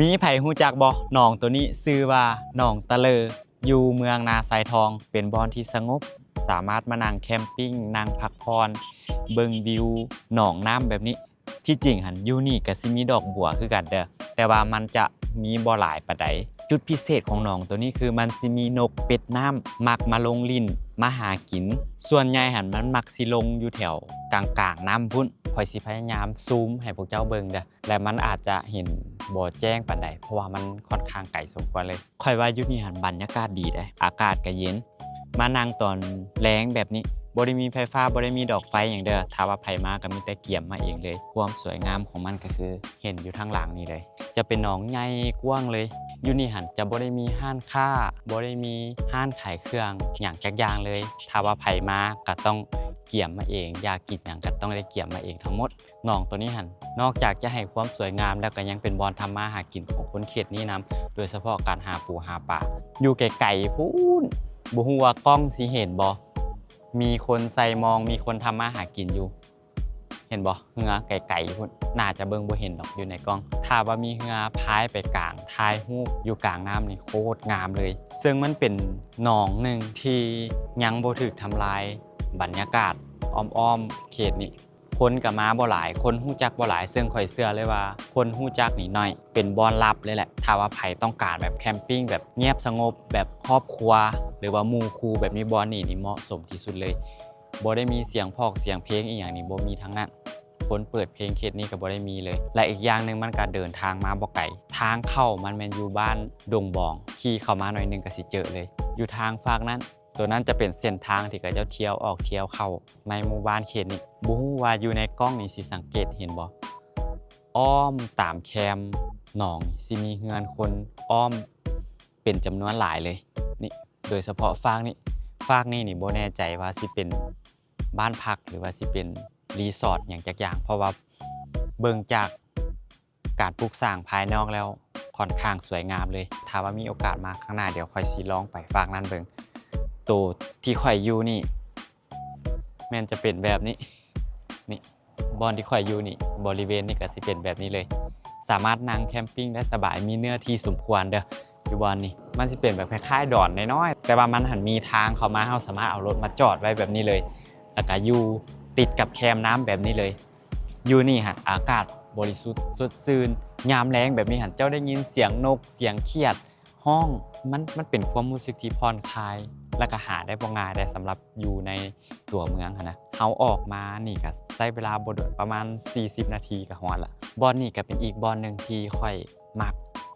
มีไผฮู้จักบ่หนองตัวนี้ชื่อว่าหนองตะเลออยู่เมืองนาไซทองเป็นบ่อนที่สงบสามารถมานั่งแคมปิ้งนั่งพักผ่อนเบิ่งวิวหนองน้ำแบบนี้ที่จริงหันอยู่นี่ก็สิมีดอกบัวคือกันเด้อแต่ว่ามันจะมีบ่หลายปานใดจุดพิเศษของหนองตัวนี้คือมันสิมีนกเป็ดน้ำมักมาลงลิ้นมาหากินส่วนใหญ่หันมันมักสิลงอยู่แถวกลางๆน้ำพุ่นข่อยสิพยายามซูมให้พวกเจ้าเบิ่งเด้อและมันอาจจะเห็นบ่แจ้งปานใดเพราะว่ามันค่อนข้างไกลสมควรเลยข่อยว่าอยู่นี่หันบรรยากาศดีเด้อากาศก็เย็นมานั่งตอนแล้งแบบนี้บ่ได้มีไฟฟ้าบ่ได้มีดอกไฟอย่างเด้อถ้าว่าไผมาก็มีแต่เกี่ยมมาเองเลยความสวยงามของมันก็คือเห็นอยู่ทางหลังนี่เลยจะเป็นหนองใหญ่กว้างเลยอยู่นี่หันจะบ่ได้มีห้านค้าบ่ได้มีห้านขายเครื่องอย่างจักอย่างเลยถ้าว่าไผมาก็ต้องเกี่ยมมาเองอยากกินหยังก็ต้องได้เกี่ยมมาเองทั้งหมดหนองตัวนี้หันนอกจากจะให้ความสวยงามแล้วก็ยังเป็นบ่อนทำมาหากินของคนเขตนี้นํโดยเฉพาะการหาปูหาปลาอยู่ไกลๆพูนบ่ฮู้ว่ากล้องสิเห็นบ่มีคนใส่มองมีคนทำมาหากินอยู่เห็นบ่เหือไก่ๆพุ่นน่าจะเบิ่งบ่เห็นดอกอยู่ในกล้องถ้าว่ามีเหือพายไปกลางถ่ายรูปอยู่กลางน้ำนี่โคตรงามเลยซึ่งมันเป็นหนองหนึ่งที่ยังบ่ถูกทำลายบรรยากาศอ้อมๆเขตนี้คนก็มาบ่หลายคนฮู้จักบ่หลายซึ่งข่อยเชื่อเลยว่าคนฮู้จักนี่น้อยเป็นบ่อนลับเลยแหละถ้าว่าไผต้องการแบบแคมปิ้งแบบเงียบสงบแบบครอบครัวหรือว่าหมู่คู่แบบนี้บ่อนนี่เหมาะสมที่สุดเลยบ่ได้มีเสียงพอกเสียงเพลงอีหยังนี่บ่มีทั้งนั้นคนเปิดเพลงเขตนี้ก็บ่ได้มีเลยและอีกอย่างนึงมันก็เดินทางมาบ่ไกลทางเข้ามันแม่นอยู่บ้านดงบองขี่เข้ามาหน่อยนึงก็สิเจอเลยอยู่ทางฝากนั้นตัวนั้นจะเป็นเส้นทางที่เขาเจ้าเที่ยวออกเที่ยวเข้าในหมู่บ้านเขตนี้บ่ฮู้ว่าอยู่ในกล้องนี่สิสังเกตเห็นบ่อ้อมตามแคมหนองสิมีเฮือนคนอ้อมเป็นจำนวนหลายเลยนี่โดยเฉพาะฝากนี่นี่บ่แน่ใจว่าสิเป็นบ้านพักหรือว่าสิเป็นรีสอร์ทอย่างจักอย่างเพราะว่าเบิ่งจากการปลูกสร้างภายนอกแล้วค่อนข้างสวยงามเลยถ้าว่ามีโอกาสมาข้างหน้าเดี๋ยวค่อยสิลองไปฝากนั้นเบิ่งตัวที่ข่อยอยู่นี่แม่นจะเป็นแบบนี้นี่บ่อนที่ข่อยอยู่นี่บริเวณนี่ก็สิเป็นแบบนี้เลยสามารถนั่งแคมปิ้งได้สบายมีเนื้อที่สมควรเด้ออยู่บ่อนนี่มันสิเป็นแบบคล้ายๆดอนน้อยๆแต่ว่ามันหันมีทางเข้ามาเฮาสามารถเอารถมาจอดไว้แบบนี้เลยแล้วก็อยู่ติดกับแคมน้ำแบบนี้เลยอยู่นี่ฮะอากาศบริสุทธิ์สดชื่นยามแล้งแบบนี้หันเจ้าได้ยินเสียงนกเสียงเขียดห้องมันเป็นความรู้สึกที่ผ่อนคลายแล้วก็หาได้บ่ง่ายได้สำหรับอยู่ในตัวเมืองนะเฮาออกมานี่ก็ใช้เวลาบ่โดนประมาณ40นาทีก็ฮอดละบ่อนนี่ก็เป็นอีกบ่อนนึงที่ค่อยมัก